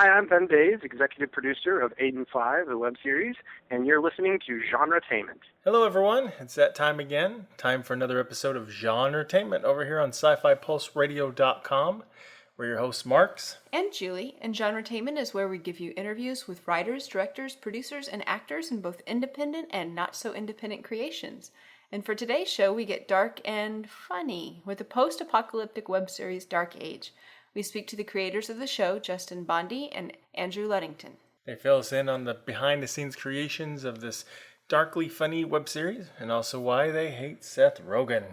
Hi, I'm Ben Days, executive producer of 8 and 5, the web series, and you're listening to GenreTainment. Hello, everyone. It's that time again. Time for another episode of GenreTainment over here on SciFiPulseRadio.com. We're your hosts, Marx and Julie, and GenreTainment is where we give you interviews with writers, directors, producers, and actors in both independent and not-so-independent creations. And for today's show, we get dark and funny with the post-apocalyptic web series Dark Age. We speak to the creators of the show, Bondi and Andrew Ludington. They fill us in on the behind-the-scenes creations of this darkly funny web series, and also why they hate Seth Rogen.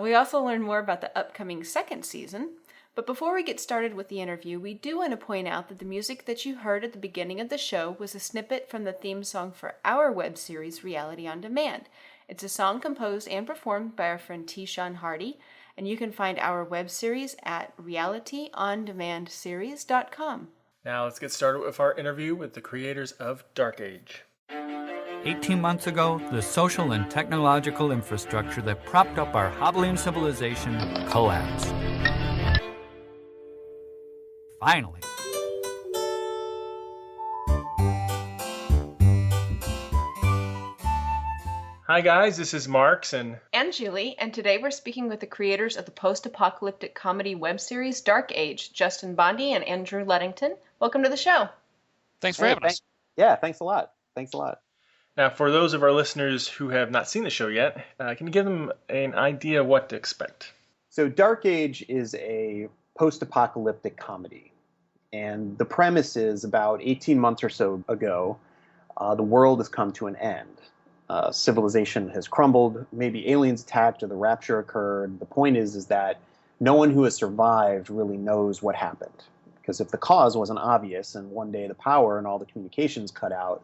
We also learn more about the upcoming second season. But before we get started with the interview, we do want to point out that the music that you heard at the beginning of the show was a snippet from the theme song for our web series, Reality on Demand. It's a song composed and performed by our friend T-Sean Hardy, and you can find our web series at realityondemandseries.com. Now let's get started with our interview with the creators of Dark Age. 18 months ago, the social and technological infrastructure that propped up our hobbling civilization collapsed. Finally. Hi guys, this is Marx and Julie, and today we're speaking with the creators of the post-apocalyptic comedy web series Dark Age, Bondi and Andrew Ludington. Welcome to the show. Thanks for having us. Yeah, thanks a lot. Now, for those of our listeners who have not seen the show yet, can you give them an idea of what to expect? So Dark Age is a post-apocalyptic comedy. And the premise is about 18 months or so ago, the world has come to an end. Civilization has crumbled, maybe aliens attacked or the rapture occurred. The point is that no one who has survived really knows what happened. Because if the cause wasn't obvious and one day the power and all the communications cut out,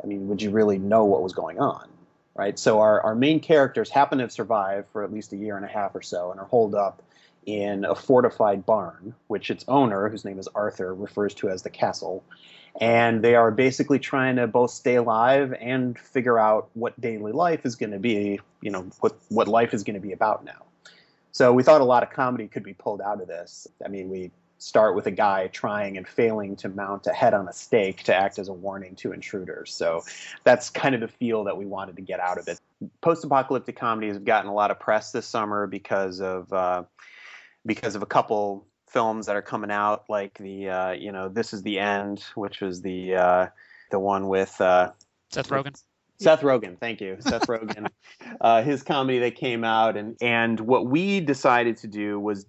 I mean, would you really know what was going on, right? So our main characters happen to have survived for at least a year and a half or so and are holed up in a fortified barn, which its owner, whose name is Arthur, refers to as the castle. And they are basically trying to both stay alive and figure out what daily life is going to be, what life is going to be about now. So we thought a lot of comedy could be pulled out of this. I mean, we start with a guy trying and failing to mount a head on a stake to act as a warning to intruders. So that's kind of the feel that we wanted to get out of it. Post-apocalyptic comedies have gotten a lot of press this summer because of a couple films that are coming out, like the This Is the End, which was the one with Seth Rogen. Seth Rogen, thank you, Seth Rogen. His comedy that came out, and what we decided to do was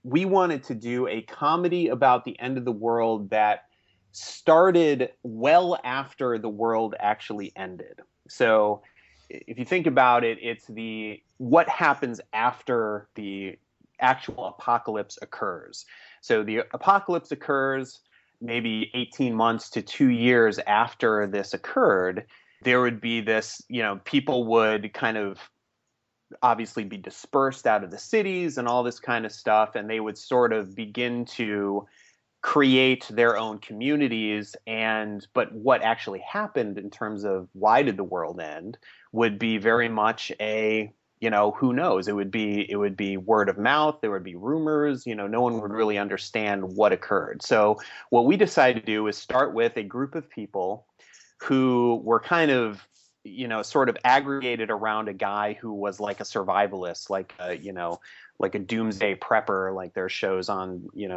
we wanted to do a comedy about the end of the world that started well after the world actually ended. So if you think about it, it's what happens after the actual apocalypse occurs. So the apocalypse occurs maybe 18 months to 2 years after this occurred. There would be this, people would kind of obviously be dispersed out of the cities and all this kind of stuff, and they would sort of begin to create their own communities. But what actually happened in terms of why did the world end would be very much who knows? It would be word of mouth. There would be rumors. No one would really understand what occurred. So what we decided to do is start with a group of people who were kind of, sort of aggregated around a guy who was like a survivalist, like a doomsday prepper, like their shows on I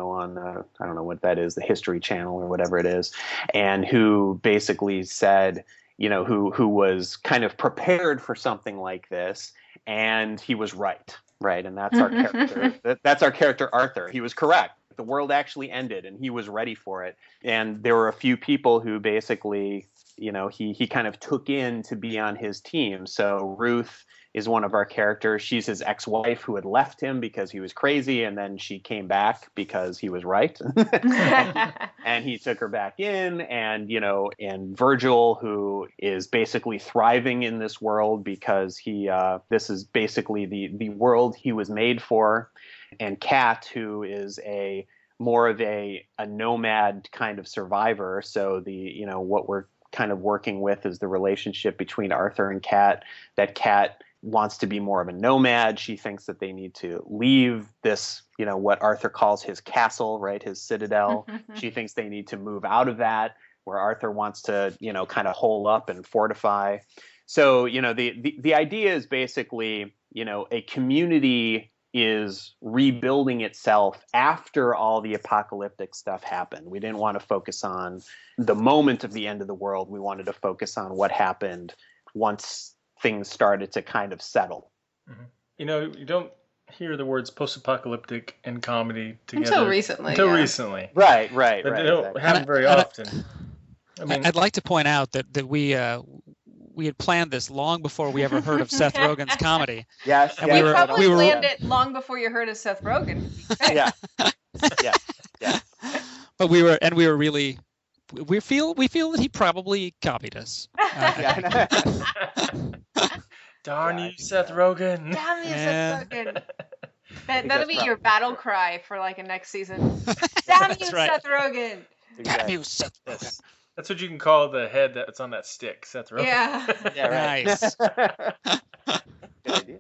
don't know what that is, the History Channel or whatever it is, and who basically said, who was kind of prepared for something like this. And he was right, and that's our character. That's our character, Arthur. He was correct. The world actually ended, and he was ready for it. And there were a few people who basically, he kind of took in to be on his team. So Ruth is one of our characters. She's his ex-wife who had left him because he was crazy, and then she came back because he was right. And he took her back in, and Virgil, who is basically thriving in this world because this is basically the world he was made for. And Kat, who is more of a nomad kind of survivor. So what we're kind of working with is the relationship between Arthur and Kat, that Kat wants to be more of a nomad. She thinks that they need to leave this, what Arthur calls his castle, right? His citadel. She thinks they need to move out of that, where Arthur wants to, kind of hole up and fortify. So, the idea is basically, a community is rebuilding itself after all the apocalyptic stuff happened. We didn't want to focus on the moment of the end of the world. We wanted to focus on what happened once things started to kind of settle. You don't hear the words post-apocalyptic and comedy together. Until recently. Right. But they don't happen very often. I'd like to point out that we had planned this long before we ever heard of Seth Rogen's comedy. Yes. And we probably planned it long before you heard of Seth Rogen. Yeah. But we feel that he probably copied us. Darn you, Seth Rogen. Damn you, Seth Rogen. That'll be your battle cry for like a next season. Damn you, Seth Rogen. Damn you, Seth Rogen. That's what you can call the head that's on that stick, Seth Rogen. Yeah. Nice. Good idea.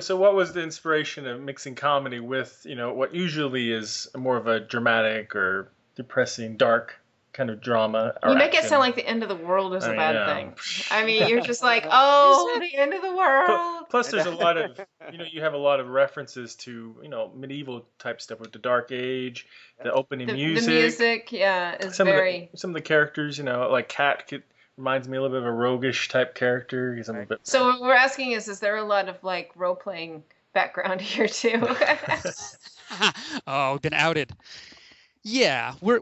So what was the inspiration of mixing comedy with, what usually is more of a dramatic or depressing, dark kind of drama? You make it sound like the end of the world is a bad thing. I mean, you're just like, oh, the end of the world. Plus, there's a lot of, you have a lot of references to, medieval type stuff with the Dark Age, the opening music. The music, is very... Some of the characters, like Cat reminds me a little bit of a roguish type character. He's a little bit... So what we're asking is there a lot of, like, role-playing background here, too? Oh, we've been outed. Yeah, we're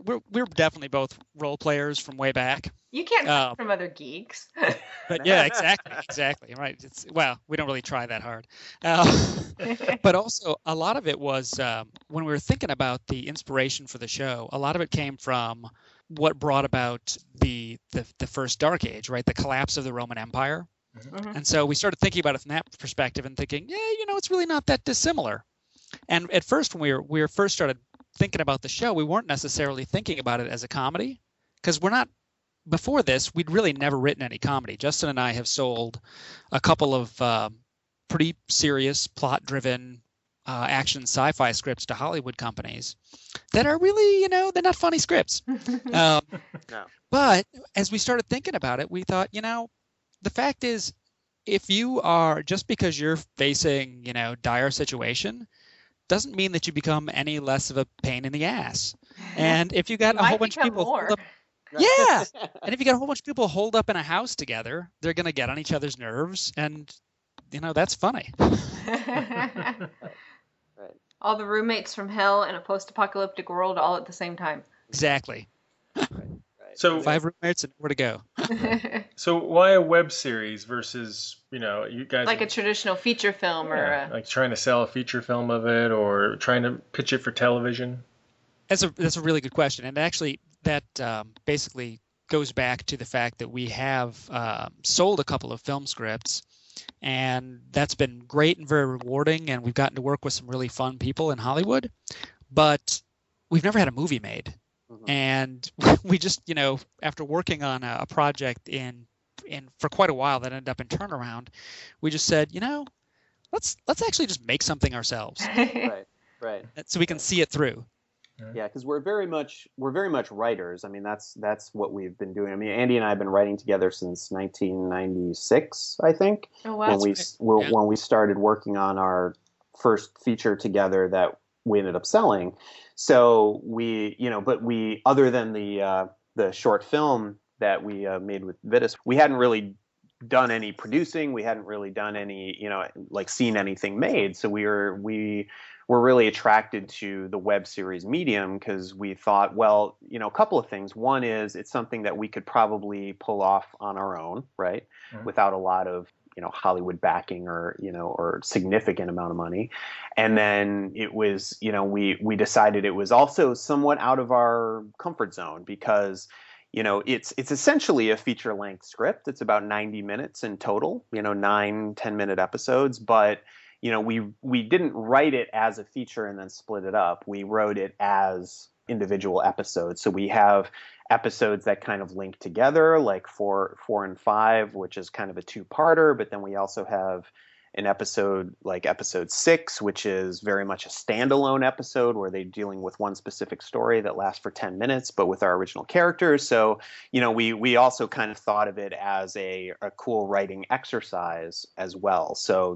definitely both role players from way back. You can't hide from other geeks. But yeah, exactly. Right. We don't really try that hard. But also, a lot of it was when we were thinking about the inspiration for the show. A lot of it came from what brought about the first Dark Age, right? The collapse of the Roman Empire. Mm-hmm. And so we started thinking about it from that perspective and thinking, it's really not that dissimilar. And at first, when we first started thinking about the show, we weren't necessarily thinking about it as a comedy, because before this, we'd really never written any comedy. Justin and I have sold a couple of pretty serious, plot-driven action sci-fi scripts to Hollywood companies that are really, they're not funny scripts. No. But as we started thinking about it, we thought, the fact is, if you are, just because you're facing, dire situation, doesn't mean that you become any less of a pain in the ass. And if you got a whole bunch of people holed up, and if you got a whole bunch of people holed up in a house together, they're going to get on each other's nerves, and that's funny. Right. All the roommates from hell in a post-apocalyptic world all at the same time. Exactly. Right. So 5 roommates and where to go. So why a web series versus, you guys... Like a traditional feature film or like trying to sell a feature film of it or trying to pitch it for television? That's a really good question. And actually, that basically goes back to the fact that we have sold a couple of film scripts, and that's been great and very rewarding, and we've gotten to work with some really fun people in Hollywood, but we've never had a movie made. And we just, after working on a project in for quite a while that ended up in Turnaround, we just said, let's actually just make something ourselves. Right. So we can see it through. Yeah, because we're very much writers. I mean, that's what we've been doing. I mean, Andy and I have been writing together since 1996, I think. Oh wow! When we started working on our first feature together that we ended up selling. So but other than the short film that we made with Vitus, we hadn't really done any producing. We hadn't really done any, seen anything made. So we were really attracted to the web series medium because we thought, well, a couple of things. One is it's something that we could probably pull off on our own, right? Mm-hmm. Without a lot of Hollywood backing or significant amount of money. And then it was, we decided it was also somewhat out of our comfort zone because, it's essentially a feature length script. It's about 90 minutes in total, 9-10-minute episodes. But, we didn't write it as a feature and then split it up. We wrote it as individual episodes. So we have episodes that kind of link together, like 4 and 5, which is kind of a two-parter, but then we also have an episode like episode 6, which is very much a standalone episode where they're dealing with one specific story that lasts for 10 minutes, but with our original characters. So, we also kind of thought of it as a cool writing exercise as well. So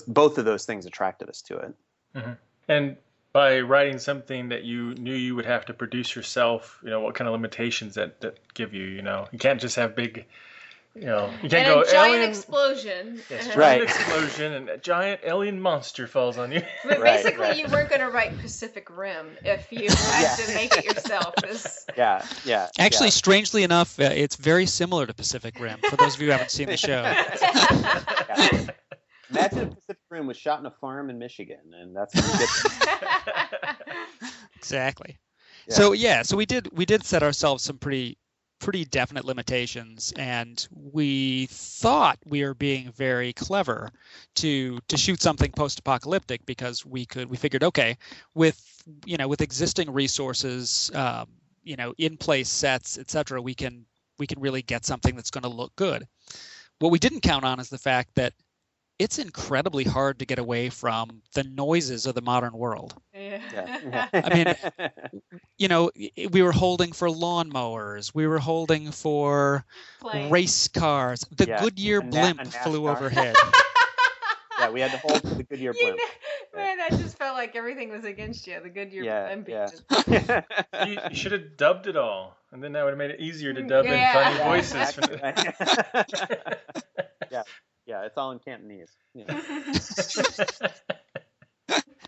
both of those things attracted us to it. Mm-hmm. And by writing something that you knew you would have to produce yourself, what kind of limitations that give you, you can't just have big, you can't and go a giant alien explosion. Yes, giant Right. explosion and a giant alien monster falls on you. But Right, basically, right. you weren't going to write Pacific Rim if you had to make it yourself. Yeah. Actually, yeah. strangely enough, it's very similar to Pacific Rim, for those of you who haven't seen the show. Yeah. Imagine if Pacific Rim was shot in a farm in Michigan, and that's what you get. Exactly. Yeah. So we did set ourselves some pretty definite limitations, and we thought we were being very clever to shoot something post-apocalyptic because we figured, okay, with existing resources, in place sets, etc., we can really get something that's going to look good. What we didn't count on is the fact that it's incredibly hard to get away from the noises of the modern world. Yeah. I mean, we were holding for lawnmowers. We were holding for Planes. race cars. The Yeah, Goodyear a blimp NASCAR. flew overhead. Yeah, we had to hold for the Goodyear blimp. Man, that just felt like everything was against you. The Goodyear blimp. Yeah. You should have dubbed it all, and then that would have made it easier to dub in Yeah. funny Yeah, voices. exactly. Yeah, it's all in Cantonese. Yeah.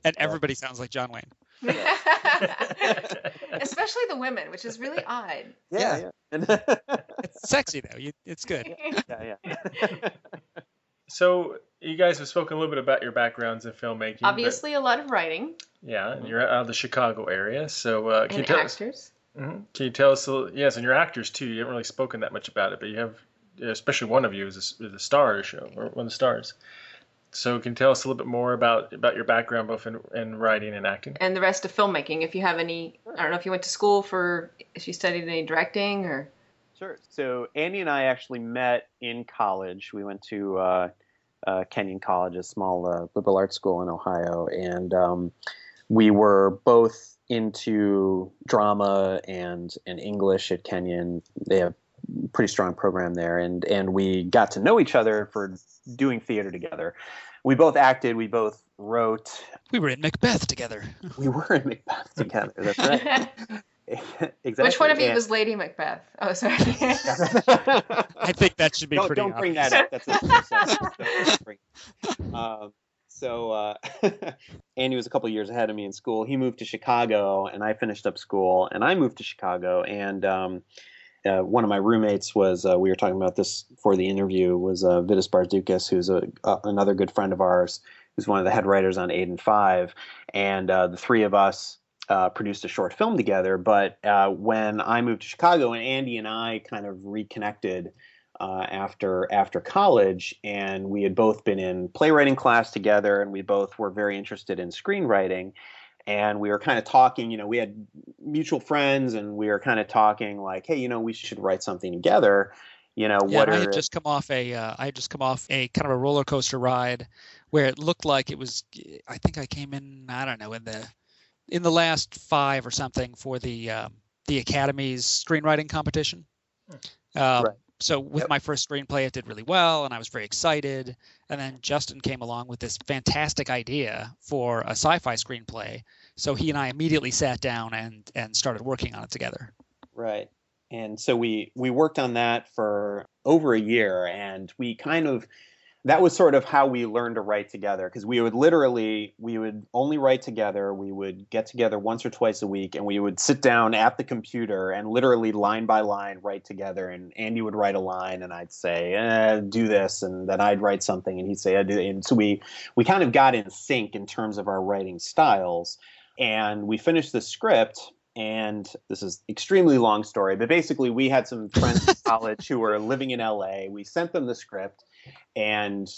And everybody sounds like John Wayne. Especially the women, which is really odd. Yeah. It's sexy, though. It's good. Yeah. So you guys have spoken a little bit about your backgrounds in filmmaking. Obviously, a lot of writing Yeah, and you're out of the Chicago area. So can you and tell us? actors. Can you tell us? Yes, and you're actors too. You haven't really spoken that much about it, but you have, especially one of you is a star of the show, or one of the stars. So can you tell us a little bit more about your background, both in writing and acting? And the rest of filmmaking. If you have any, I don't know if you went to school if you studied any directing or. Sure. So Andy and I actually met in college. We went to Kenyon College, a small liberal arts school in Ohio, and we were both into drama and English at Kenyon. They have a pretty strong program there, and we got to know each other for doing theater together. We both acted. We both wrote. We were in Macbeth together. We were in Macbeth together. That's right. Exactly. Which one of you was Lady Macbeth? Oh, sorry. I think that should be pretty Don't bring obvious. that up. That's a So Andy was a couple years ahead of me in school. He moved to Chicago, and I finished up school, and I moved to Chicago. And one of my roommates was, we were talking about this for the interview, was Vidas Barzdukis, who's another good friend of ours, who's one of the head writers on 8 and 5. And the three of us produced a short film together. But when I moved to Chicago, and Andy and I kind of reconnected after college, and we had both been in playwriting class together, and we both were very interested in screenwriting. And we were kind of talking, we had mutual friends, and we were kind of talking like, hey, we should write something together. What I had just come off a kind of a roller coaster ride where it looked like it was. I think I came in, I don't know, in the last 5 or something for the Academy's screenwriting competition. Right. So with my first screenplay, it did really well, and I was very excited. And then Justin came along with this fantastic idea for a sci-fi screenplay. So he and I immediately sat down and started working on it together. Right. And so we worked on that for over a year, and that was sort of how we learned to write together, because we would only write together. We would get together once or twice a week, and we would sit down at the computer and literally line by line write together. And Andy would write a line, and I'd say, do this, and then I'd write something, and he'd say, do it. And so we kind of got in sync in terms of our writing styles. And we finished the script. And this is an extremely long story, but basically we had some friends in college who were living in LA. We sent them the script and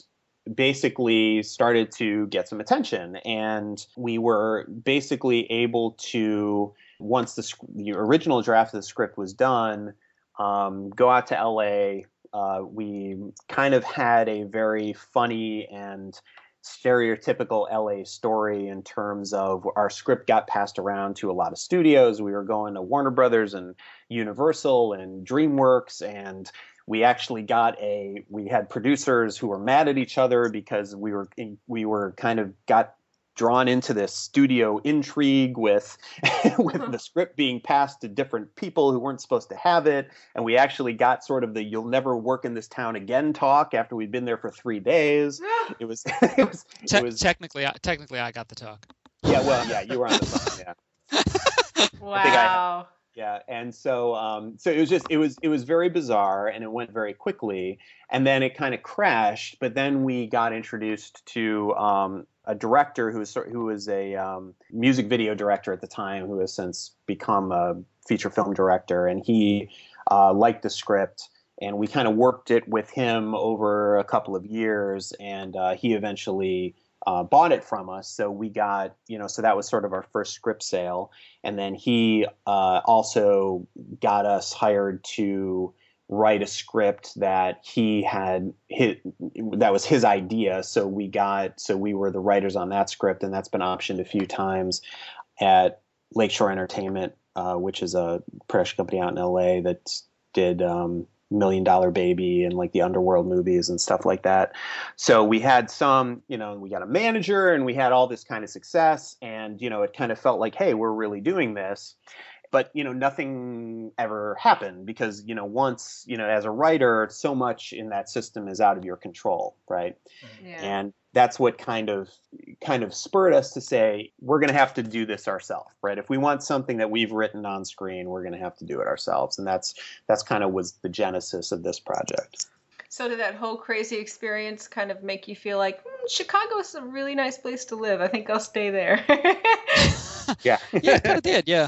basically started to get some attention. And we were basically able to once the original draft of the script was done, go out to LA. We kind of had a very funny and stereotypical LA story in terms of our script got passed around to a lot of studios. We were going to Warner Brothers and Universal and DreamWorks, and we actually we had producers who were mad at each other because we were kind of got drawn into this studio intrigue with the script being passed to different people who weren't supposed to have it. And we actually got sort of the "you'll never work in this town again" talk after we'd been there for 3 days. It was technically I got the talk. Yeah, well, yeah, you were on the phone, yeah. Wow. Yeah, and so it was very bizarre, and it went very quickly, and then it kind of crashed. But then we got introduced to a director who was a music video director at the time, who has since become a feature film director, and he liked the script, and we kind of worked it with him over a couple of years, and he eventually bought it from us. So we got, so that was sort of our first script sale. And then he also got us hired to write a script that that was his idea. So we were the writers on that script, and that's been optioned a few times at Lakeshore Entertainment, which is a production company out in LA that did $1 Million Baby and like the Underworld movies and stuff like that. So we had we got a manager, and we had all this kind of success, and it kind of felt like, hey, we're really doing this. But nothing ever happened because once as a writer, so much in that system is out of your control, right? Yeah. And that's what kind of spurred us to say, we're going to have to do this ourselves, right? If we want something that we've written on screen, we're going to have to do it ourselves. And that's kind of was the genesis of this project. So did that whole crazy experience kind of make you feel like, Chicago is a really nice place to live. I think I'll stay there. Yeah. Yeah, it kind of did, yeah.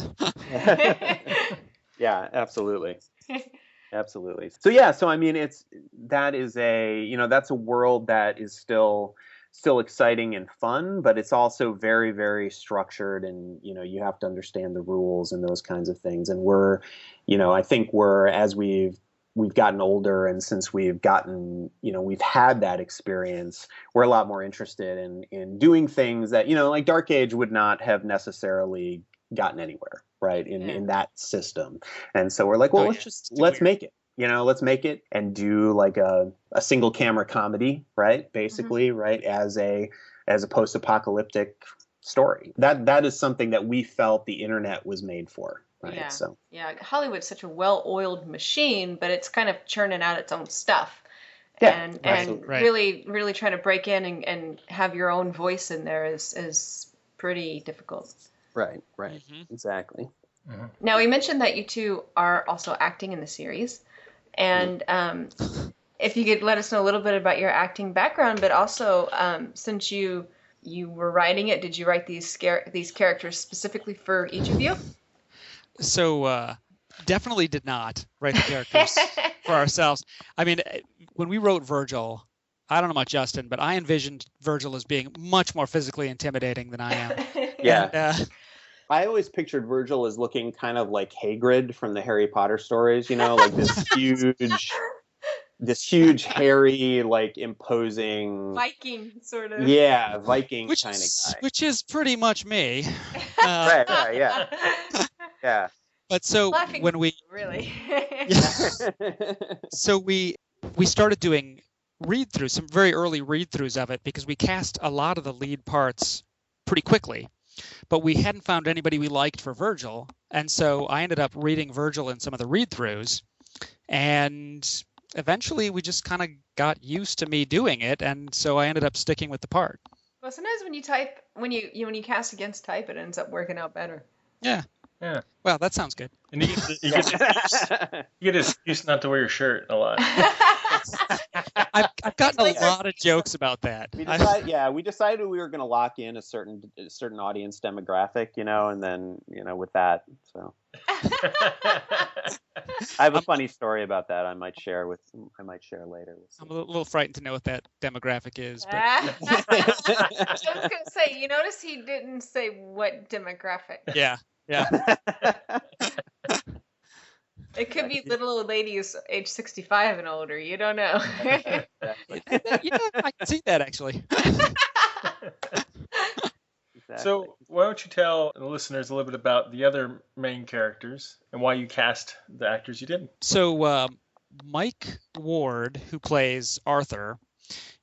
Yeah, absolutely. Absolutely. So I mean, that's a world that is still exciting and fun, but it's also very, very structured, and you have to understand the rules and those kinds of things. And I think as we've gotten older, and since we've gotten, we've had that experience, we're a lot more interested in doing things that, like Dark Age would not have necessarily gotten anywhere, right, in that system. And so we're like, well, let's make it. Let's make it and do like a single camera comedy, right? Basically, right, as a post-apocalyptic story. That is something that we felt the internet was made for. Right. Yeah. So Hollywood's such a well-oiled machine, but it's kind of churning out its own stuff. Yeah, and really, really trying to break in and have your own voice in there is pretty difficult. Right. Mm-hmm. Exactly. Mm-hmm. Now, we mentioned that you two are also acting in the series, and if you could let us know a little bit about your acting background, but also since you were writing it, did you write these characters specifically for each of you? So definitely did not write the characters for ourselves. I mean, when we wrote Virgil, I don't know about Justin, but I envisioned Virgil as being much more physically intimidating than I am. Yeah. And, I always pictured Virgil as looking kind of like Hagrid from the Harry Potter stories, like this huge, hairy, like imposing Viking sort of. Yeah, Viking kind of guy. Which is pretty much me. Right, yeah. Yeah. But so Laughing when we really. So we started doing read-throughs, some very early read-throughs of it, because we cast a lot of the lead parts pretty quickly. But we hadn't found anybody we liked for Virgil, and so I ended up reading Virgil in some of the read-throughs, and eventually we just kind of got used to me doing it, and so I ended up sticking with the part. Well, sometimes when you cast against type, it ends up working out better. Yeah. Yeah. Well, that sounds good. And you get an excuse not to wear your shirt a lot. I've gotten a lot of jokes about that. We decided we were going to lock in a certain audience demographic, and then with that, so. I have a funny story about that. I might share later. I'm a little frightened to know what that demographic is. But... I was going to say, you notice he didn't say what demographic. Yeah. It could be little old ladies age 65 and older. You don't know. Yeah, I can see that actually. Exactly. So why don't you tell the listeners a little bit about the other main characters and why you cast the actors you did? So Mike Ward, who plays Arthur,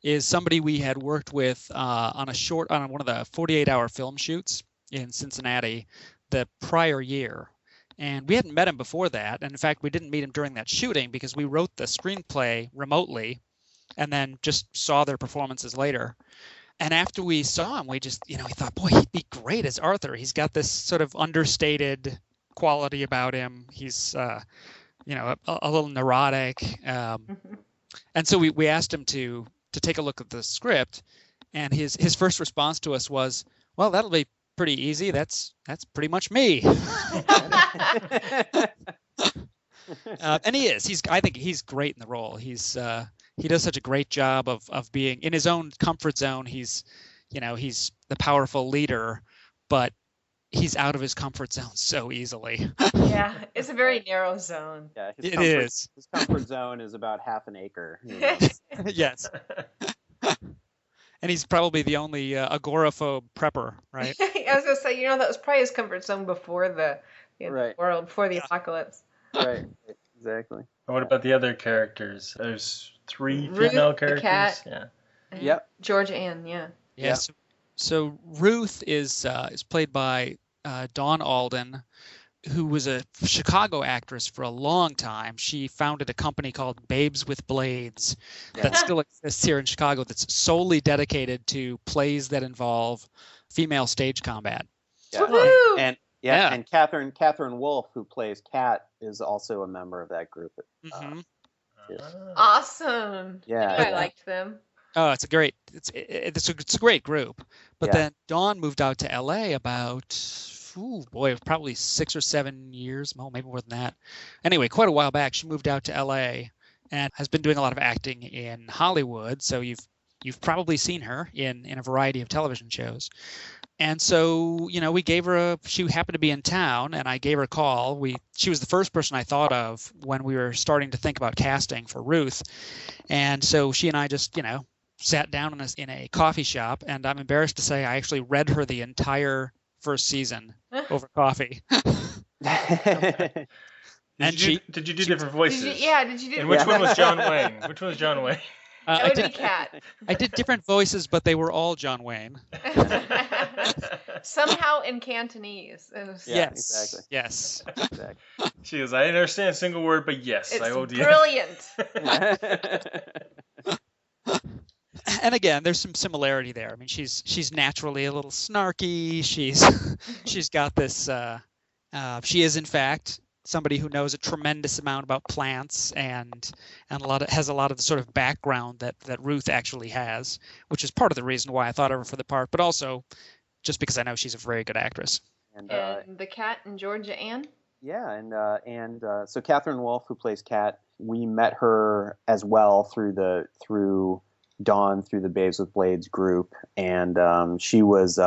is somebody we had worked with on one of the 48-hour film shoots in Cincinnati the prior year. And we hadn't met him before that. And in fact, we didn't meet him during that shooting because we wrote the screenplay remotely and then just saw their performances later. And after we saw him, we just, we thought, boy, he'd be great as Arthur. He's got this sort of understated quality about him. He's, a little neurotic. And so we asked him to take a look at the script. And his first response to us was, well, that'll be pretty easy. That's pretty much me. And he is. I think he's great in the role. He does such a great job of being in his own comfort zone. He's the powerful leader, but he's out of his comfort zone so easily. Yeah, it's a very narrow zone. Yeah, His comfort zone is about half an acre. Yes. And he's probably the only agoraphobe prepper, right? I was going to say, that was probably his comfort zone before the world, before the apocalypse. Right, exactly. And what about the other characters? There's 3 Ruth, female the characters. cat. Yeah. Yep. Georgia Ann, yeah. Yeah. So Ruth is played by Dawn Alden, who was a Chicago actress for a long time. She founded a company called Babes with Blades that still exists here in Chicago that's solely dedicated to plays that involve female stage combat. Yeah. And Catherine Wolfe, who plays Kat, is also a member of that group. Awesome. Yeah. I liked them. Oh, it's a great group. But then Dawn moved out to LA about probably 6 or 7 years, well, maybe more than that. Anyway, quite a while back, she moved out to LA and has been doing a lot of acting in Hollywood. So you've probably seen her in a variety of television shows. And so, we gave her she happened to be in town and I gave her a call. She was the first person I thought of when we were starting to think about casting for Ruth. And so she and I just, sat down in a coffee shop, and I'm embarrassed to say I actually read her the entire first season over coffee. Did you do different voices? Did you do? And which one was John Wayne? Which one was John Wayne? That would be Kat. I did different voices, but they were all John Wayne. Somehow in Cantonese. Yes. Exactly. Yes. Exactly. She goes, I didn't understand a single word, but yes, It's I owed you. brilliant. And again, there's some similarity there. I mean, she's naturally a little snarky. She's got this. She is in fact somebody who knows a tremendous amount about plants and has a lot of the sort of background that Ruth actually has, which is part of the reason why I thought of her for the part, but also just because I know she's a very good actress. And the cat and Georgia Ann? Yeah, and so Catherine Wolfe, who plays Kat, we met her as well through Dawn, through the Babes with Blades group, and she was.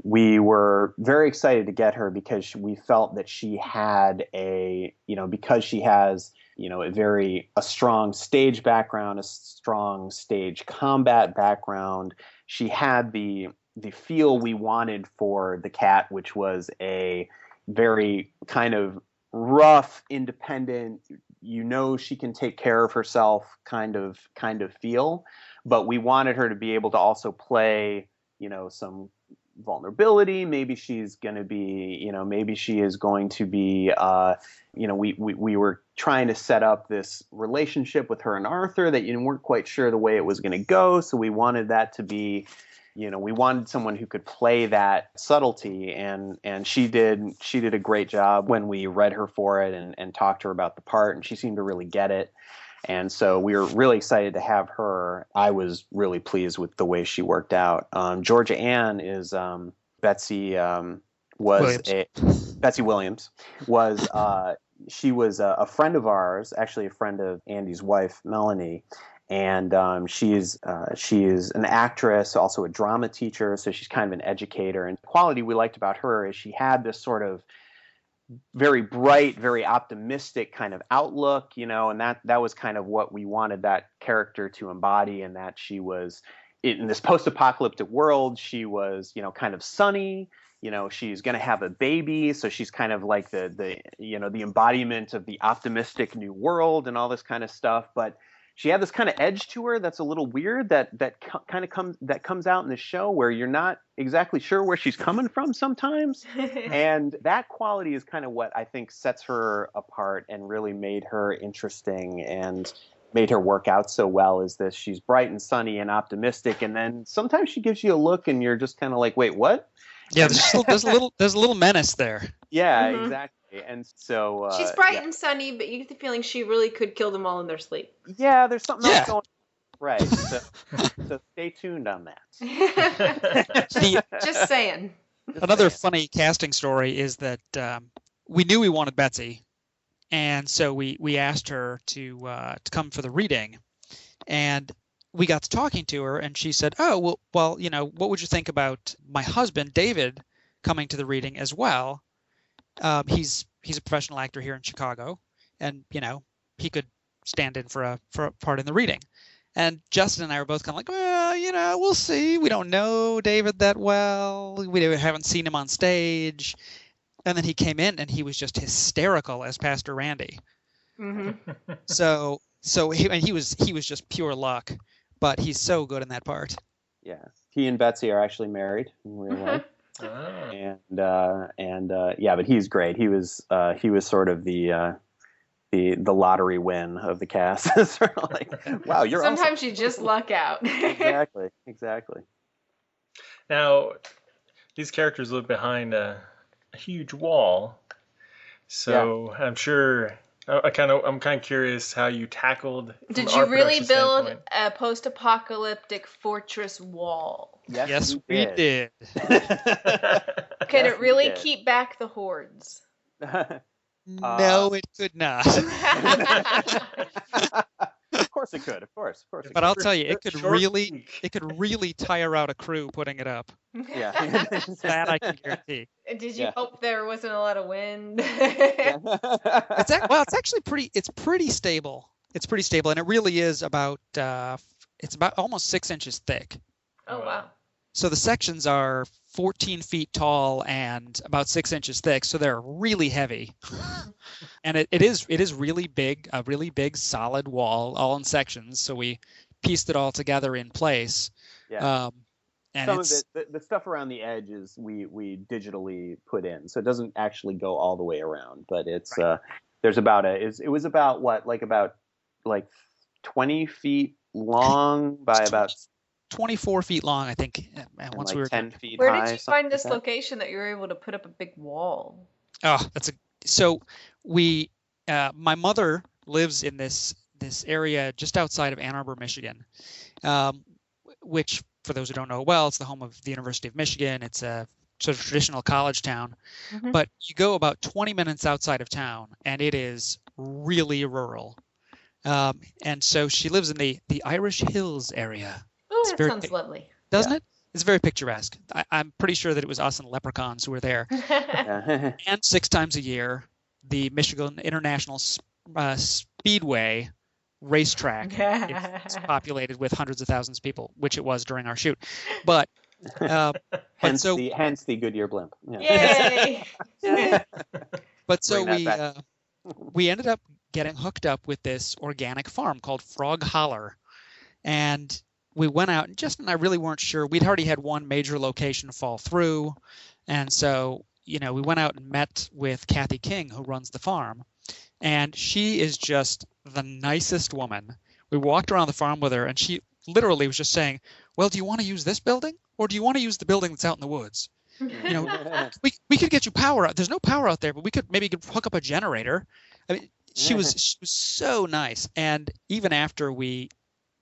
We were very excited to get her because we felt that she had because she has a strong stage background, a strong stage combat background. She had the feel we wanted for the Cat, which was a very kind of rough, independent, she can take care of herself kind of feel, but we wanted her to be able to also play, some vulnerability. Maybe she's going to be, maybe she is going to be, we were trying to set up this relationship with her and Arthur that weren't quite sure the way it was going to go. So we wanted that to be, we wanted someone who could play that subtlety, and she did a great job when we read her for it and talked to her about the part, and she seemed to really get it. And so we were really excited to have her. I was really pleased with the way she worked out. Georgia Ann is Betsy Betsy Williams was she was a friend of ours, actually a friend of Andy's wife, Melanie. And she is an actress, also a drama teacher, so she's kind of an educator. And the quality we liked about her is she had this sort of very bright, very optimistic kind of outlook, and that was kind of what we wanted that character to embody, and that she was in this post-apocalyptic world. She was, kind of sunny. She's going to have a baby, so she's kind of like the embodiment of the optimistic new world and all this kind of stuff. But she had this kind of edge to her that's a little weird that comes out in the show, where you're not exactly sure where she's coming from sometimes. And that quality is kind of what I think sets her apart and really made her interesting and made her work out so well, is this: she's bright and sunny and optimistic, and then sometimes she gives you a look and you're just kind of like, wait, what? Yeah, there's a little menace there. Yeah, exactly. And so she's bright and sunny, but you get the feeling she really could kill them all in their sleep. Yeah, there's something else going on. Right. So stay tuned on that. Just saying. Another funny casting story is that we knew we wanted Betsy, and so we asked her to come for the reading, and we got to talking to her, and she said, "Oh, well, what would you think about my husband David coming to the reading as well? He's a professional actor here in Chicago, and he could stand in for a part in the reading." And Justin and I were both kind of like, well, we'll see. We don't know David that well. We haven't seen him on stage. And then he came in and he was just hysterical as Pastor Randy. Mm-hmm. So he was just pure luck, but he's so good in that part. Yeah, he and Betsy are actually married in real life. Oh. And but he's great. He was sort of the lottery win of the cast. Sort of like, wow, you're sometimes awesome. You just luck out. Exactly. Now, these characters live behind a huge wall, so yeah. I'm sure. I'm kind of curious how you tackled. Did you really build a post-apocalyptic fortress wall? Yes, we did. Could it really keep back the hordes? No, it could not. Of course it could. Of course. But I'll tell you, it could really tire out a crew putting it up. Yeah, that I can guarantee. Did you hope there wasn't a lot of wind? It's actually pretty stable. It's pretty stable, and it really is about it's about almost 6 inches thick. Oh wow! So the sections are 14 feet tall and about 6 inches thick, so they're really heavy. And it is really big, a really big solid wall, all in sections. So we pieced it all together in place. Yeah. And some of it, the stuff around the edges, we digitally put in, so it doesn't actually go all the way around. But it's right. There's about it was about what, like 20 feet long by about 24 feet long, I think. And once we were 10 feet Where high. Did you find this location that you were able to put up a big wall? Oh, so we. My mother lives in this area just outside of Ann Arbor, Michigan, which, for those who don't know well, it's the home of the University of Michigan. It's a sort of traditional college town. Mm-hmm. But you go about 20 minutes outside of town, and it is really rural. And so she lives in the Irish Hills area. Oh, that sounds lovely. Doesn't it? It's very picturesque. I'm pretty sure that it was us and leprechauns who were there. And 6 times a year, the Michigan International Speedway racetrack is populated with hundreds of thousands of people, which it was during our shoot. But hence the Goodyear blimp. Yeah. Yay! But so we ended up getting hooked up with this organic farm called Frog Holler, and we went out, and Justin and I really weren't sure. We'd already had one major location fall through, and so we went out and met with Kathy King, who runs the farm, and she is just the nicest woman. We walked around the farm with her, and she literally was just saying, "Well, do you want to use this building, or do you want to use the building that's out in the woods? We could get you power out. There's no power out there, but we could maybe hook up a generator." I mean, She was so nice. And even after we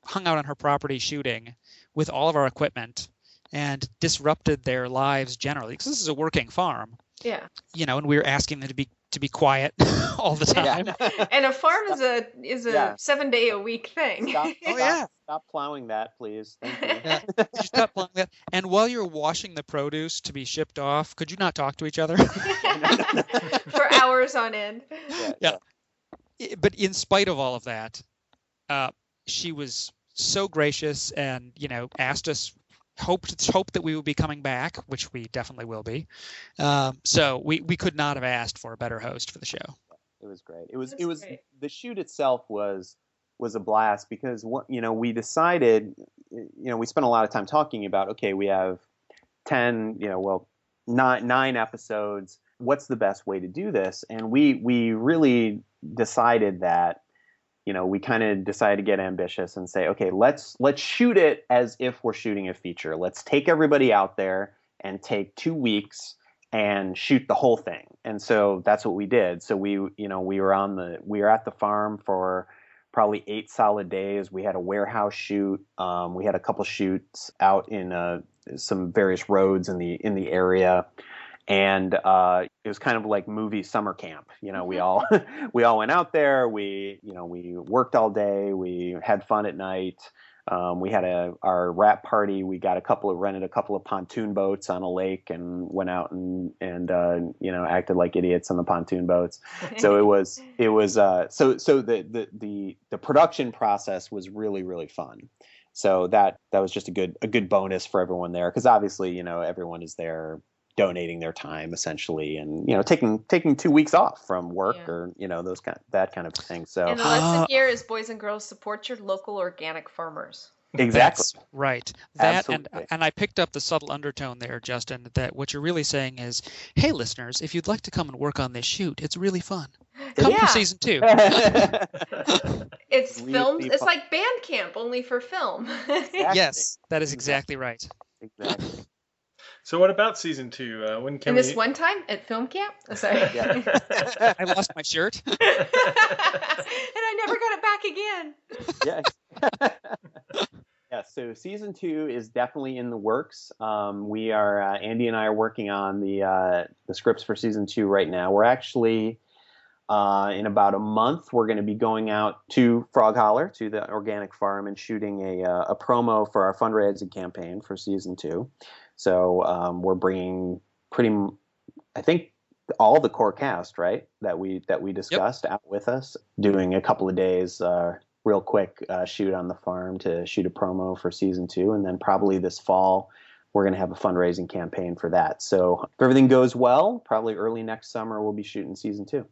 hung out on her property shooting with all of our equipment and disrupted their lives generally, because this is a working farm. Yeah. And we were asking them to be quiet all the time. Yeah. And a farm is a 7-day-a-week thing. Stop plowing that, please. Thank you. Yeah. Could you stop plowing that? And while you're washing the produce to be shipped off, could you not talk to each other? For hours on end. Yeah. But in spite of all of that, she was so gracious and, asked us, hoped that we would be coming back, which we definitely will be. So we could not have asked for a better host for the show. It was great. It was great. The shoot itself was a blast because we decided, we spent a lot of time talking about, okay, we have 9 episodes. What's the best way to do this? And we really decided that, we kind of decided to get ambitious and say, okay, let's shoot it as if we're shooting a feature. Let's take everybody out there and take 2 weeks and shoot the whole thing. And so that's what we did. So we were at the farm for probably 8 solid days. We had a warehouse shoot. We had a couple shoots out in some various roads in the area. And it was kind of like movie summer camp. We all went out there. We worked all day. We had fun at night. We had our wrap party. We got rented a couple of pontoon boats on a lake and went out and acted like idiots on the pontoon boats. So the production process was really, really fun. So that was just a good bonus for everyone there, because obviously everyone is there donating their time essentially, and taking 2 weeks off from work or that kind of thing. So and the lesson here is, boys and girls, support your local organic farmers. Exactly. That's right. That Absolutely. and I picked up the subtle undertone there, Justin, that what you're really saying is, hey listeners, if you'd like to come and work on this shoot, it's really fun. Come for season 2. It's filmed. It's like band camp, only for film. Exactly. Yes, that is exactly right. Exactly. So what about season 2? When can this one time at film camp? Oh, sorry. I lost my shirt. And I never got it back again. Yeah. So season 2 is definitely in the works. We are Andy and I are working on the scripts for season 2 right now. We're actually in about a month, we're going to be going out to Frog Holler, to the organic farm, and shooting a promo for our fundraising campaign for season 2. So we're bringing I think all the core cast, right, that we discussed out with us, doing a couple of days, real quick shoot on the farm to shoot a promo for season 2, and then probably this fall we're going to have a fundraising campaign for that. So if everything goes well, probably early next summer we'll be shooting season 2.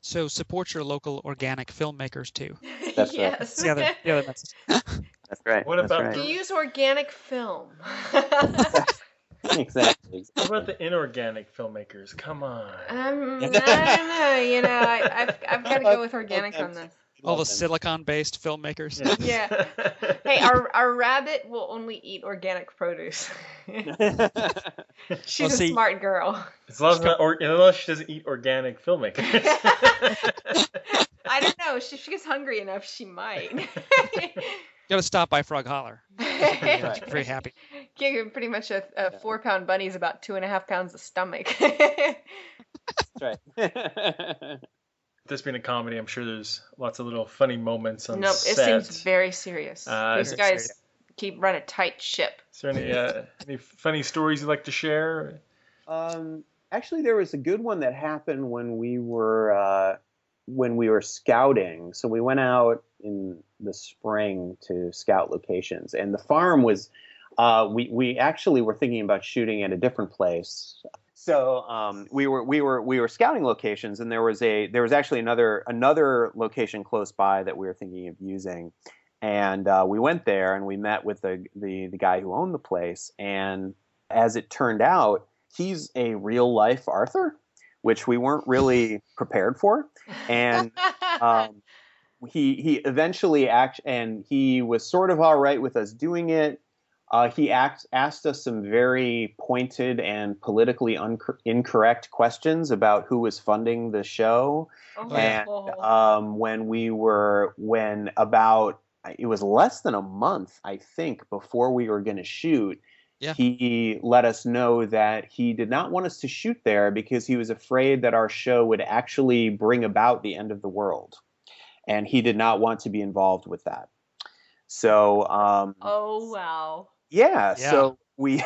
So support your local organic filmmakers too. That's yes. right. The other message. That's right. What about You use organic film. Exactly. What about the inorganic filmmakers? Come on. I don't know. I've got to go with organic on this. All the silicon-based filmmakers. Yeah. Hey, our rabbit will only eat organic produce. She's a smart girl. As long as she doesn't eat organic filmmakers. I don't know. If she gets hungry enough, she might. You got to stop by Frog Holler. Very happy. Yeah, pretty much a 4-pound bunny is about 2.5 pounds of stomach. That's right. This being a comedy, I'm sure there's lots of little funny moments on set. It seems very serious. These guys run a tight ship. Is there any funny stories you'd like to share? Actually, there was a good one that happened when we were scouting. So we went out in the spring to scout locations, and the farm was. We actually were thinking about shooting at a different place. So we were scouting locations, and there was actually another location close by that we were thinking of using, and we went there and we met with the guy who owned the place, and as it turned out, he's a real life Arthur, which we weren't really prepared for, and he eventually and he was sort of all right with us doing it. He asked us some very pointed and politically incorrect questions about who was funding the show. And it was less than a month, I think, before we were going to shoot, he let us know that he did not want us to shoot there because he was afraid that our show would actually bring about the end of the world. And he did not want to be involved with that. So, oh, wow. Yeah. So we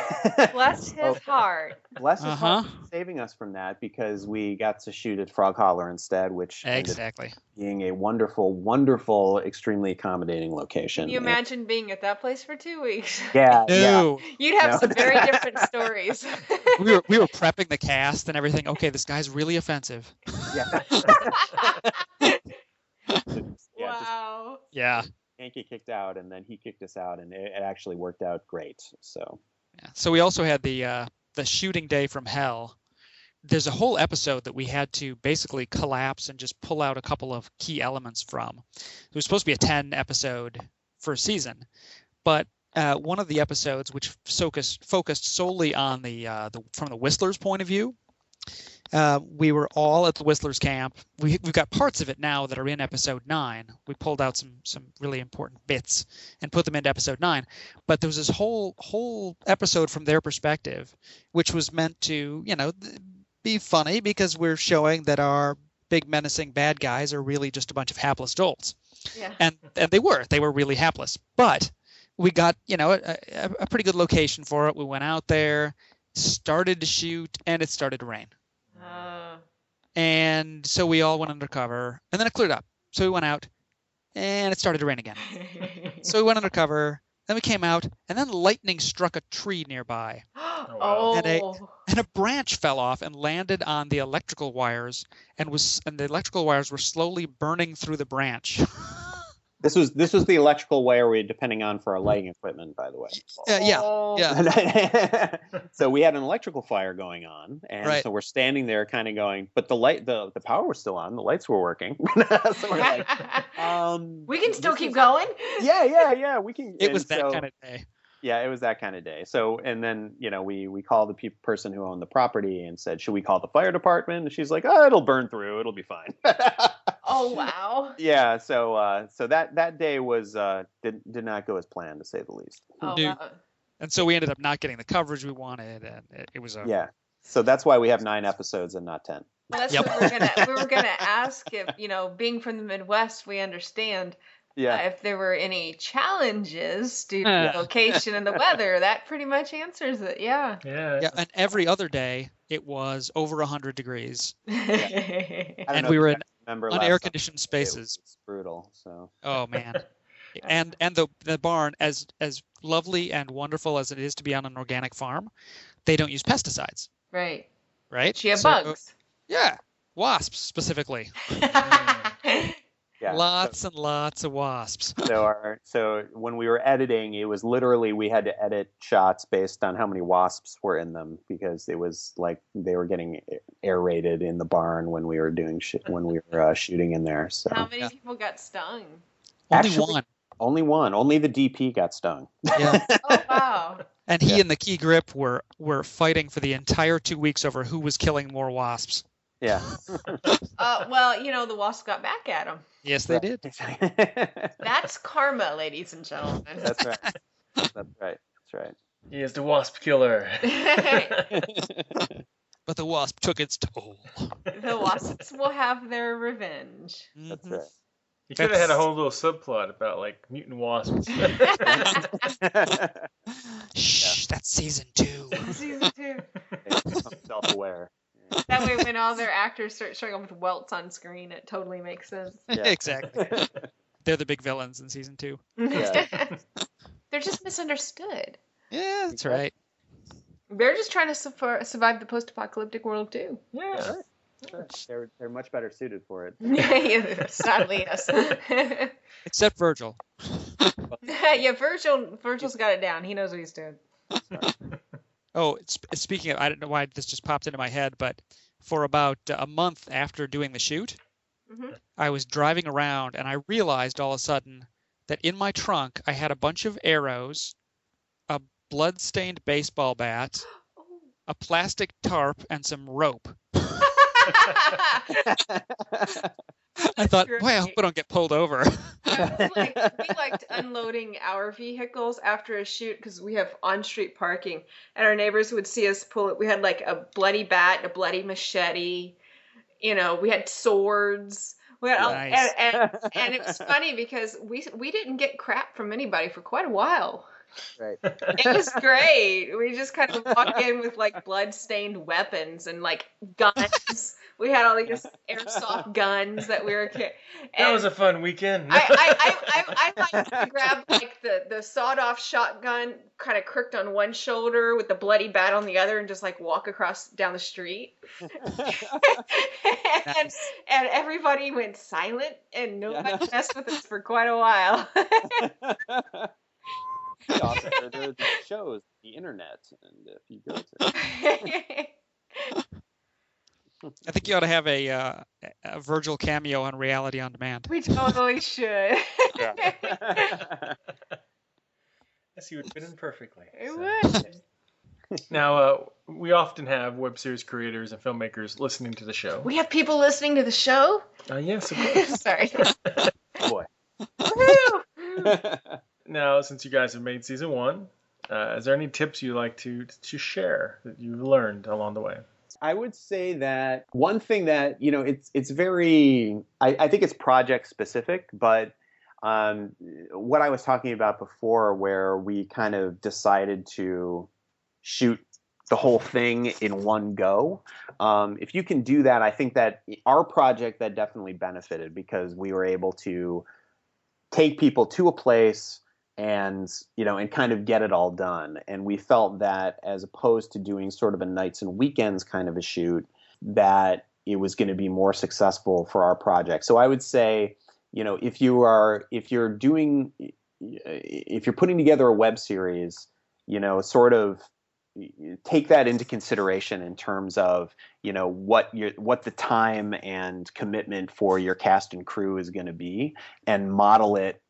bless his heart. Bless his heart for saving us from that, because we got to shoot at Frog Holler instead, which ended up being a wonderful, wonderful, extremely accommodating location. Can you imagine being at that place for 2 weeks? Yeah. No. You'd have some very different stories. we were prepping the cast and everything. Okay, this guy's really offensive. Yeah. Wow. Yeah. Yankee kicked out, and then he kicked us out, and it actually worked out great. So, so we also had the shooting day from hell. There's a whole episode that we had to basically collapse and just pull out a couple of key elements from. It was supposed to be a 10 episode first season, but one of the episodes, which focused solely on from the Whistler's point of view. We were all at the Whistler's camp. We've got parts of it now that are in episode 9. We pulled out some really important bits and put them into episode 9. But there was this whole episode from their perspective, which was meant to, be funny because we're showing that our big menacing bad guys are really just a bunch of hapless dolts. Yeah. And they were really hapless. But we got, a pretty good location for it. We went out there, started to shoot, and it started to rain. And so we all went undercover, and then it cleared up. So we went out, and it started to rain again. So we went undercover, then we came out, and then lightning struck a tree nearby. And a branch fell off and landed on the electrical wires, and the electrical wires were slowly burning through the branch. This was the electrical wire we were depending on for our lighting equipment, by the way. Yeah. So we had an electrical fire going on, and so we're standing there, kind of going, but the power was still on, the lights were working. So we're like, we can still keep going. Yeah, we can. It was that kind of day. Yeah, it was that kind of day. So, and then, we called the person who owned the property and said, should we call the fire department? And she's like, oh, it'll burn through. It'll be fine. Oh, wow. Yeah. So that day was, did not go as planned, to say the least. Oh, wow. And so we ended up not getting the coverage we wanted, and it was yeah. So that's why we have 9 episodes and not 10. Well, that's what we were gonna ask if, being from the Midwest, we understand. If there were any challenges due to the location and the weather, that pretty much answers it. Yeah. And every other day it was over 100 degrees. And we were in unair-conditioned spaces. It was brutal. So. Oh man. And the barn, as lovely and wonderful as it is to be on an organic farm, they don't use pesticides. Right. Right. She had bugs. Yeah, wasps specifically. Yeah, lots and lots of wasps. So when we were editing, it was literally we had to edit shots based on how many wasps were in them, because it was like they were getting aerated in the barn when we were doing shooting in there. So how many people got stung? Only one. Only the DP got stung. Yeah. Oh wow. And he and the key grip were fighting for the entire 2 weeks over who was killing more wasps. Yeah. Well, the wasps got back at him. Yes, they did. That's karma, ladies and gentlemen. That's right. He is the wasp killer. But the wasp took its toll. The wasps will have their revenge. That's right. You could have had a whole little subplot about mutant wasps. Shh, that's season 2. Season 2. Self-aware. That way, when all their actors start showing up with welts on screen, it totally makes sense. Yeah. Exactly. They're the big villains in season 2. Yeah. They're just misunderstood. Yeah, that's right. They're just trying to survive the post-apocalyptic world too. Yeah. Sure. They're much better suited for it. Sadly, yes. Except Virgil. Yeah, Virgil's got it down. He knows what he's doing. Oh, speaking of, I don't know why this just popped into my head, but for about a month after doing the shoot, I was driving around and I realized all of a sudden that in my trunk I had a bunch of arrows, a blood-stained baseball bat, a plastic tarp, and some rope. I thought, boy, I hope I don't get pulled over. We liked unloading our vehicles after a shoot because we have on-street parking, and our neighbors would see us pull it. We had like a bloody bat, a bloody machete. We had swords. We had Nice. and it was funny because we didn't get crap from anybody for quite a while. Right. It was great. We just kind of walk in with like blood-stained weapons and like guns. We had all these airsoft guns that we were. That was a fun weekend. I liked to grab like the sawed-off shotgun, kind of crooked on one shoulder with the bloody bat on the other, and just like walk across down the street. and everybody went silent, and nobody messed with us for quite a while. Awesome. There are these shows, the internet, and if you go to. I think you ought to have a Virgil cameo on Reality on Demand. We totally should. Yes, he would fit in perfectly. It would. Now, we often have web series creators and filmmakers listening to the show. We have people listening to the show? Yes, of course. Sorry. Boy. Woo! Now, since you guys have made season 1, is there any tips you'd like to share that you've learned along the way? I would say that one thing that, it's very, I think it's project specific, but what I was talking about before, where we kind of decided to shoot the whole thing in one go. If you can do that, I think that our project, that definitely benefited because we were able to take people to a place and kind of get it all done. And we felt that as opposed to doing sort of a nights and weekends kind of a shoot, that it was going to be more successful for our project. So I would say, if you're putting together a web series, sort of take that into consideration in terms of, what the time and commitment for your cast and crew is going to be, and model it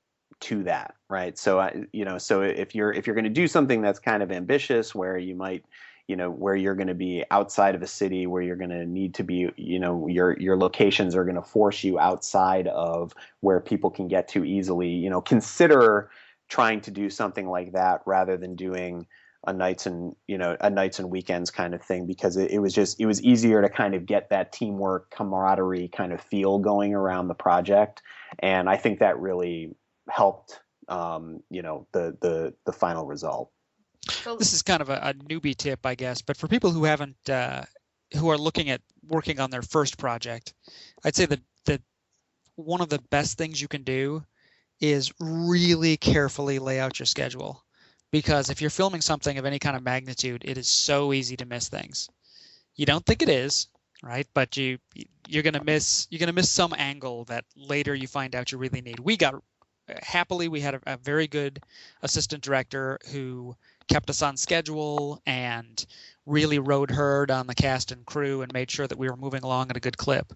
to that, right? So, so if you're going to do something that's kind of ambitious, where you might, where you're going to be outside of a city, where you're going to need to be, your locations are going to force you outside of where people can get to easily, consider trying to do something like that rather than doing a nights and weekends kind of thing, because it was easier to kind of get that teamwork, camaraderie kind of feel going around the project. And I think that really helped, the final result. This is kind of a newbie tip, I guess, but for people who haven't, who are looking at working on their first project, I'd say that one of the best things you can do is really carefully lay out your schedule, because if you're filming something of any kind of magnitude, it is so easy to miss things. You don't think it is, right? But you're gonna miss some angle that later you find out you really need. We had a very good assistant director who kept us on schedule and really rode herd on the cast and crew and made sure that we were moving along at a good clip.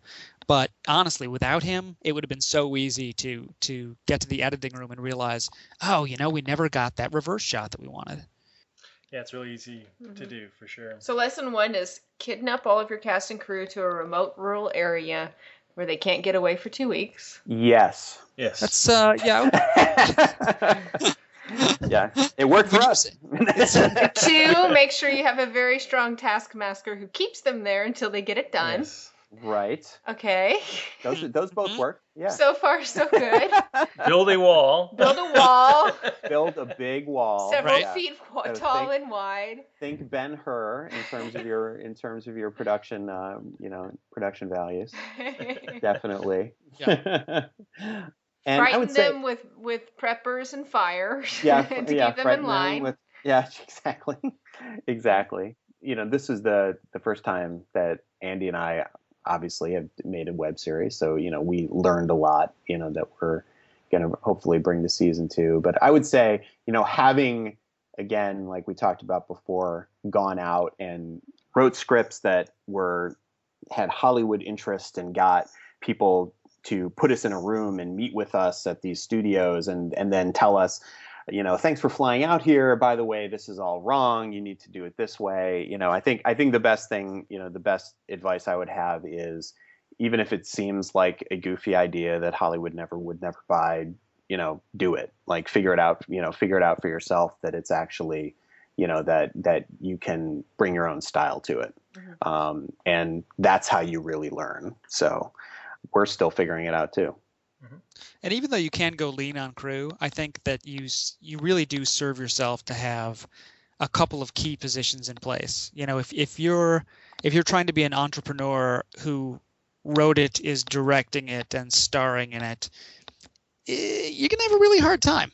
But honestly, without him, it would have been so easy to get to the editing room and realize, we never got that reverse shot that we wanted. Yeah, it's really easy to do, for sure. So lesson 1 is kidnap all of your cast and crew to a remote rural area where they can't get away for 2 weeks. Yes. That's yeah. Yeah, it worked for us. 2, make sure you have a very strong taskmaster who keeps them there until they get it done. Yes. Right. Okay. Those both work. Yeah. So far, so good. Build a wall. Build a wall. Build a big wall. Several feet tall and wide. Think Ben-Hur in terms of your production, production values. Definitely. Yeah. And frighten I would say, them with preppers and fire to keep them in line. Exactly. This is the first time that Andy and I obviously have made a web series, so we learned a lot, that we're going to hopefully bring to season 2. But I would say, having, again, like we talked about before, gone out and wrote scripts that had Hollywood interest and got people to put us in a room and meet with us at these studios and then tell us, thanks for flying out here. By the way, this is all wrong. You need to do it this way. I think the best thing, the best advice I would have is, even if it seems like a goofy idea that Hollywood would never buy, do it. Like, figure it out for yourself, that it's actually, that you can bring your own style to it. Mm-hmm. And that's how you really learn. So we're still figuring it out too. Mm-hmm. And even though you can go lean on crew, I think that you really do serve yourself to have a couple of key positions in place. If you're trying to be an entrepreneur who wrote it, is directing it, and starring in it, you're gonna have a really hard time.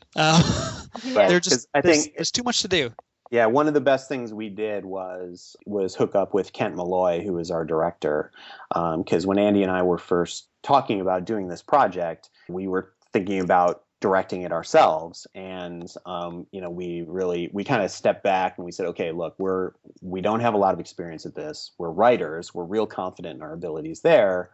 There's too much to do. Yeah, one of the best things we did was hook up with Kent Malloy, who is our director, because when Andy and I were first talking about doing this project, we were thinking about directing it ourselves, and we kind of stepped back and we said, okay, look, we don't have a lot of experience at this. We're writers. We're real confident in our abilities there.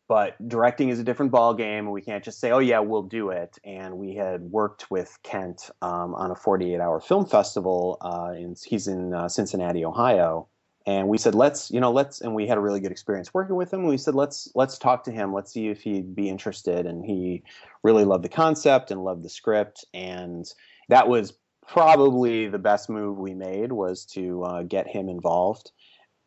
But directing is a different ball game, and we can't just say, "Oh yeah, we'll do it." And we had worked with Kent on a 48-hour film festival. He's in Cincinnati, Ohio, and we said, "Let's." And we had a really good experience working with him. And we said, "Let's talk to him. Let's see if he'd be interested." And he really loved the concept and loved the script, and that was probably the best move we made, was to get him involved.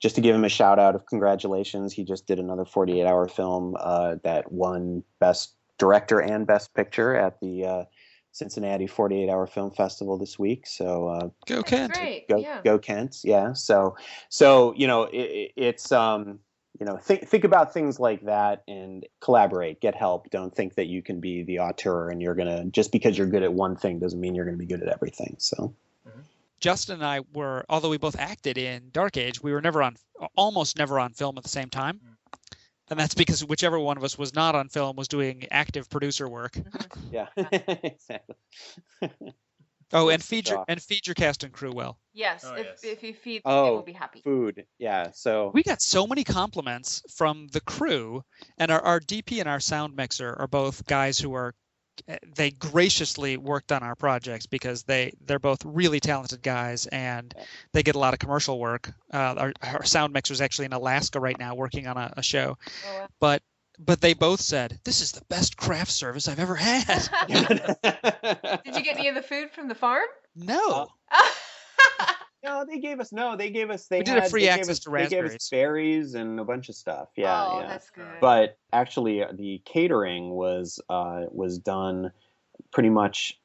Just to give him a shout out of congratulations, he just did another 48-hour film that won Best Director and Best Picture at the Cincinnati 48-hour Film Festival this week. So go Kent! Great. Go Kent! Yeah. So it's think about things like that and collaborate, get help. Don't think that you can be the auteur and you're gonna, just because you're good at one thing doesn't mean you're gonna be good at everything. So. Mm-hmm. Justin and I were, although we both acted in Dark Age, we were almost never on film at the same time. And that's because whichever one of us was not on film was doing active producer work. Yeah, exactly. Oh, and feed your cast and crew well. Yes, if you feed them, they will be happy. Food, yeah. So we got so many compliments from the crew, and our DP and our sound mixer are both guys who they graciously worked on our projects because they're both really talented guys, and they get a lot of commercial work. Our sound mixer is actually in Alaska right now working on a show. Oh, wow. But they both said, this is the best craft service I've ever had. Did you get any of the food from the farm? No. They gave us. We did a free access to raspberries. They gave us berries and a bunch of stuff. Yeah, oh, that's good. But actually, the catering was done pretty much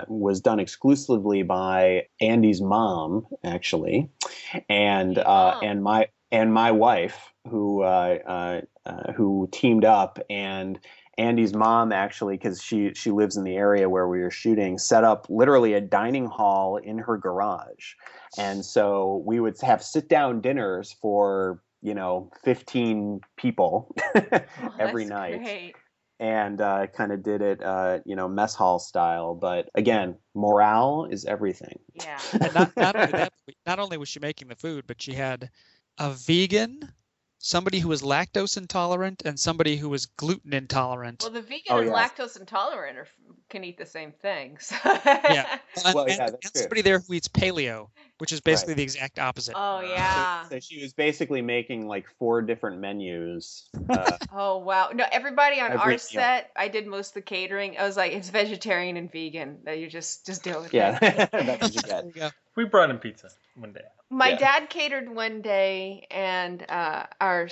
was done exclusively by Andy's mom, actually, and my wife, who teamed up. And Andy's mom, actually, because she lives in the area where we were shooting, set up literally a dining hall in her garage. And so we would have sit-down dinners for, 15 people every night. Great. And kind of did it, mess hall style. But again, morale is everything. Yeah. And not only that, not only was she making the food, but she had a vegan, somebody who was lactose intolerant, and somebody who was gluten intolerant. Well, the vegan and lactose intolerant can eat the same thing. So. Yeah. And somebody there who eats paleo, which is basically the exact opposite. Oh, yeah. So she was basically making like 4 different menus. Oh, wow. No, everybody on our set, I did most of the catering. I was like, it's vegetarian and vegan. That you just deal with it. Yeah, that's what you get. We brought in pizza one day. My dad catered one day, and our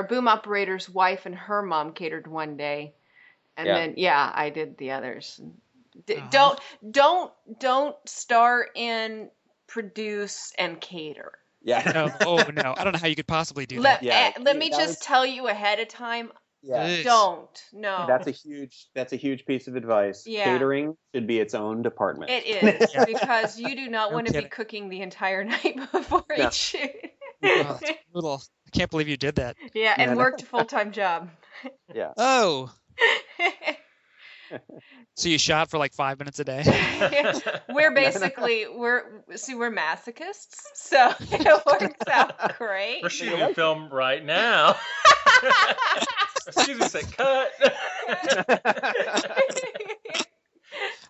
boom operator's wife and her mom catered one day, and then I did the others. Don't star in, produce, and cater. Yeah. No, I don't know how you could possibly do that. Let me just tell you ahead of time. Yeah. Don't. No. That's a huge piece of advice. Yeah. Catering should be its own department. It is, because you do not want to be cooking the entire night before each shoot. Oh, that's brutal. I can't believe you did that. Yeah, and worked a full-time job. Yeah. Oh. So you shot for like 5 minutes a day? We're masochists, so it works out great. We're shooting film right now. Excuse me, say cut.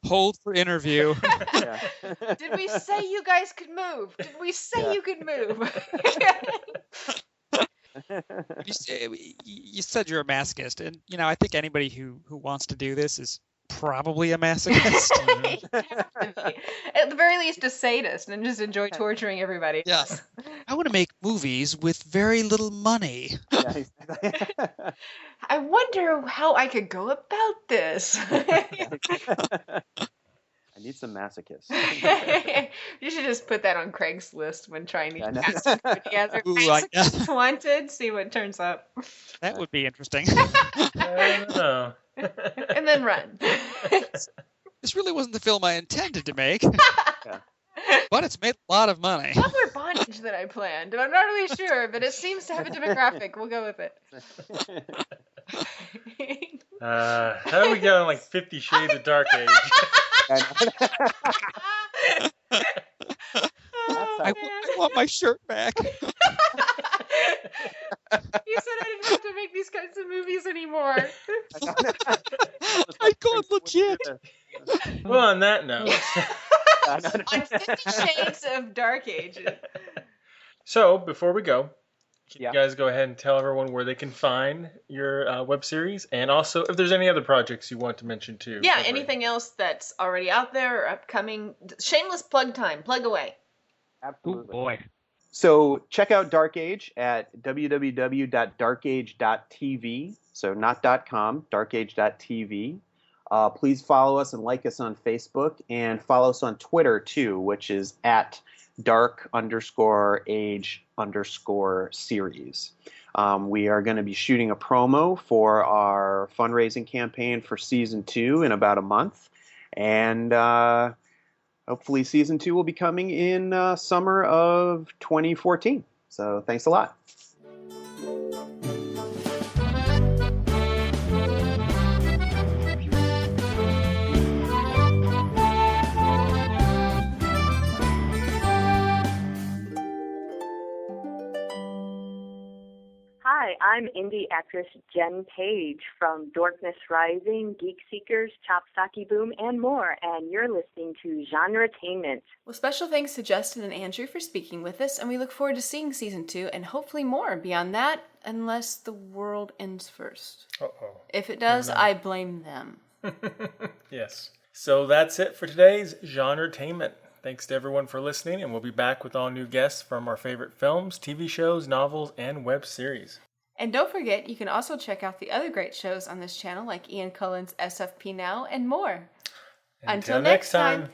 Hold for interview. Did we say you guys could move? Did we say you could move? You said you're a masochist, and I think anybody who wants to do this is probably a masochist. At the very least, a sadist, and just enjoy torturing everybody. Yeah. I want to make movies with very little money. Yeah, exactly. I wonder how I could go about this. I need some masochists. You should just put that on Craigslist when trying to cast together. Ooh, Wanted, see what turns up. That would be interesting. I don't know. And then run. This really wasn't the film I intended to make. But it's made a lot of money. Other bondage that I planned. I'm not really sure, but it seems to have a demographic. We'll go with it. How do we get on like 50 Shades of Dark Age? I want my shirt back. You said I didn't have to make these kinds of movies anymore. I gone legit. Well, on that note. On 50 Shades of Dark Ages. So, before we go, can you guys go ahead and tell everyone where they can find your web series, and also if there's any other projects you want to mention too. Yeah, anything else that's already out there or upcoming. Shameless plug time. Plug away. Absolutely. Ooh, boy. So check out Dark Age at www.darkage.tv. So not .com, darkage.tv. Please follow us and like us on Facebook, and follow us on Twitter too, which is at dark_age_series. We are going to be shooting a promo for our fundraising campaign for season 2 in about a month. And hopefully season 2 will be coming in summer of 2014. So thanks a lot. Hi, I'm indie actress Jen Page from Dorkness Rising, Geek Seekers, Chopstocky Boom, and more, and you're listening to GenreTainment. Well, special thanks to Justin and Andrew for speaking with us, and we look forward to seeing Season 2 and hopefully more beyond that, unless the world ends first. Uh-oh. If it does, I blame them. Yes. So that's it for today's GenreTainment. Thanks to everyone for listening, and we'll be back with all new guests from our favorite films, TV shows, novels, and web series. And don't forget, you can also check out the other great shows on this channel like Ian Cullen's SFP Now and more. Until next time.